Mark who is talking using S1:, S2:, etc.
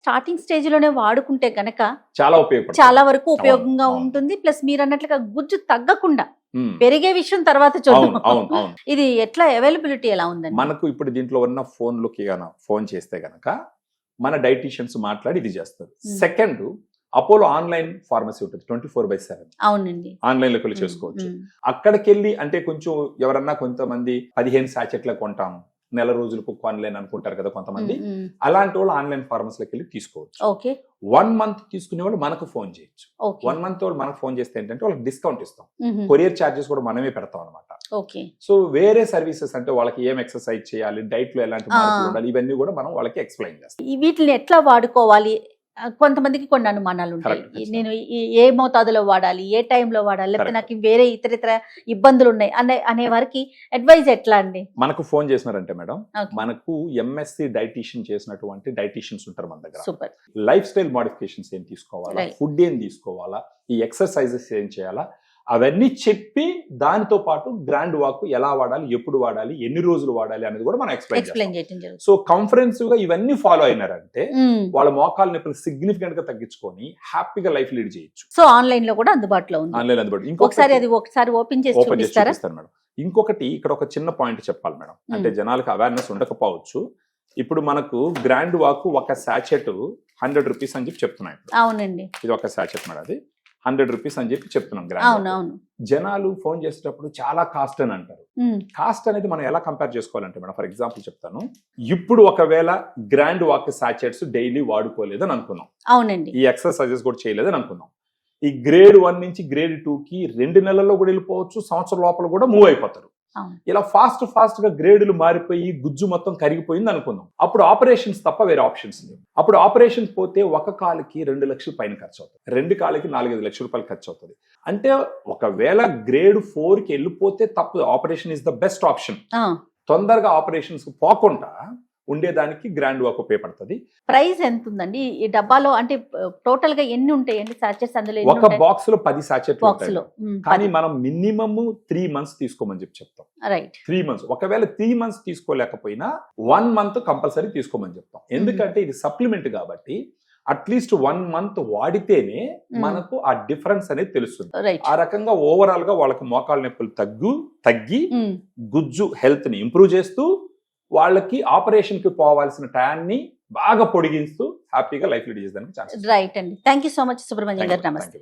S1: Starting stage లోనే వాడుకుంటే గనక
S2: చాలా ఉపయోగపడుతుంది.
S1: చాలా వరకు ఉపయోగంగా
S2: అవును.
S1: ఉంటుంది. ప్లస్ మీరు అన్నట్లుగా గుజ్జు తగ్గకుండా
S2: ఉమ్.
S1: పెరిగే విషయం తర్వాత చూద్దాం.
S2: అవును.
S1: ఇది ఎట్లా అవైలబిలిటీ ఎలా ఉందండి?
S2: మనకు ఇప్పుడు దీంట్లో ఉన్న ఫోన్లకి ఫోన్ చేస్తే గనక మన డైటీషియన్స్ మాట్లాడి ఇది చేస్తారు. సెకండ్, అపోలో ఆన్లైన్ ఫార్మసీ ఉంటుంది 24/7.
S1: అవునండి.
S2: ఆన్లైన్ లోకి వెళ్ళి చేసుకోవచ్చు. అక్కడికి వెళ్ళి అంటే కొంచెం ఎవరన్నా కొంతమంది 15 సాచెట్ల కొంటాం, నెల రోజులకు ఆన్లైన్ అనుకుంటారు కదా కొంతమంది. అలాంటి వాళ్ళు ఆన్లైన్ ఫార్మసీలోకి వెళ్ళి తీసుకోవచ్చు.
S1: ఓకే.
S2: 1 month తీసుకునే వాళ్ళు మనకు ఫోన్ చేయొచ్చు. 1 month వాళ్ళు మనకు ఫోన్ చేస్తే ఏంటంటే వాళ్ళకి డిస్కౌంట్ ఇస్తాం. కొరియర్ ఛార్జెస్ కూడా మనమే పెడతాం అనమాట.
S1: ఓకే.
S2: సో వేరే సర్వీసెస్ అంటే వాళ్ళకి ఏం ఎక్సర్సైజ్ చేయాలి, డైట్ లో ఎలాంటి మార్పులు ఉండాలి, ఇవన్నీ కూడా మనం వాళ్ళకి ఎక్స్ప్లెయిన్ చేస్తాం.
S1: వీటిని ఎట్లా వాడుకోవాలి? కొంతమందికి కొన్ని అనుమానాలు ఉంటాయి. నేను ఏ మోతాదులో వాడాలి, ఏ టైంలో వాడాలి, లేకపోతే నాకు వేరే ఇతర ఇబ్బందులు ఉన్నాయి అనే వారికి అడ్వైజ్ ఎట్లా అండి?
S2: మనకు ఫోన్ చేసినారంటే మేడం, మనకు ఎంఎస్సి డైటీషియన్ చేసినటువంటి డైటీషియన్స్ ఉంటారు మన దగ్గర.
S1: సూపర్.
S2: లైఫ్ స్టైల్ మోడిఫికేషన్స్ ఏం తీసుకోవాలా, ఫుడ్ ఏం తీసుకోవాలా, ఈ ఎక్సర్సైజెస్ ఏం చేయాలా, అవన్నీ చెప్పి దానితో పాటు గ్రాండ్ వాక్ ఎలా వాడాలి, ఎప్పుడు వాడాలి, ఎన్ని రోజులు వాడాలి అనేది కూడా మనం ఎక్స్ప్లెయిన్ చేస్తాం. సో కంఫరెన్సివ్ గా ఇవన్నీ ఫాలో అయినారంటే వాళ్ళ మోకాలు నొప్పులు సిగ్నిఫికెంట్ గా తగ్గించుకొని హ్యాపీగా లైఫ్ లీడ్ చేయొచ్చు.
S1: సో ఆన్లైన్ లో కూడా అందుబాటులో ఉంది.
S2: ఆన్లైన్ అందుబాటులో.
S1: ఒకసారి ఓపెన్ చేసి చూపిస్తారా
S2: మేడం? ఇంకొకటి ఇక్కడ ఒక చిన్న పాయింట్ చెప్పాలి మేడం, అంటే జనాలకు అవేర్నెస్ ఉండకపోవచ్చు. ఇప్పుడు మనకు గ్రాండ్ వాక్ ఒక సాచెట్ 100 రూపీస్ అని చెప్పి చెప్తున్నాయి.
S1: అవునండి.
S2: ఇది ఒక సాచెట్ మేడం, అది 100 రూపీస్ అని చెప్పి చెప్తున్నాం.
S1: అవును.
S2: జనాలు ఫోన్ చేసేటప్పుడు చాలా కాస్ట్ అని అంటారు. కాస్ట్ అనేది మనం ఎలా కంపేర్ చేసుకోవాలంటే మేడం, ఫర్ ఎగ్జాంపుల్ చెప్తాను. ఇప్పుడు ఒకవేళ గ్రాండ్ వాక్ సాచెట్స్ డైలీ వాడుకోలేదని అనుకున్నాం.
S1: అవునండి.
S2: ఈ ఎక్సర్సైజెస్ కూడా చేయలేదని అనుకున్నాం. ఈ గ్రేడ్ 1 నుంచి గ్రేడ్ 2కి 2 నెలల్లో కూడా వెళ్ళిపోవచ్చు, సంవత్సరం లోపల కూడా మూవ్ అయిపోతారు. ఇలా ఫాస్ట్ గా గ్రేడులు మారిపోయి గుజ్జు మొత్తం కరిగిపోయింది అనుకుందాం. అప్పుడు ఆపరేషన్స్ తప్ప వేరే ఆప్షన్స్ లేవు. అప్పుడు ఆపరేషన్ పోతే ఒక కాలుకి 2 లక్షలు పైన ఖర్చు అవుతుంది, 2 కాళ్ళకి 4-5 లక్షల రూపాయలు ఖర్చు అవుతుంది. అంటే ఒకవేళ గ్రేడ్ 4కి వెళ్ళిపోతే తప్పదు, operation is the best option. తొందరగా ఆపరేషన్స్ పోకుండా ఉండేదానికి గ్రాండ్ వాక్ ఉపయోగపడుతుంది.
S1: ప్రైస్ ఎంత ఉందండి ఈ డబ్బాలో? అంటే టోటల్ గా ఎన్ని ఉంటాయండి సాచెట్స్ అందులో?
S2: ఒక బాక్స్ లో 10 సాచెట్లు ఉంటాయి, కానీ మనం మినిమం 3 months తీసుకోమని చెప్తాం.
S1: రైట్.
S2: 3 months. ఒకవేళ 3 months తీసుకోలేకపోయినా 1 month కంపల్సరీ తీసుకోమని చెప్తాం. ఎందుకంటే ఇది సప్లిమెంట్ కాబట్టి అట్లీస్ట్ 1 month వాడితేనే మనకు ఆ డిఫరెన్స్ అనేది తెలుస్తుంది. ఆ రకంగా ఓవరాల్ గా వాళ్ళకి మోకాళ్ళ నొప్పులు తగ్గి గుజ్జు హెల్త్ ని ఇంప్రూవ్ చేస్తూ వాళ్ళకి ఆపరేషన్ కి పోవాల్సిన టైంని బాగా పొడిగిస్తూ హ్యాపీగా లైఫ్ లీడ్ చేసేదానికి ఛాన్స్.
S1: రైట్ అండి. Thank you so much Subrahmanyam గారు. నమస్తే.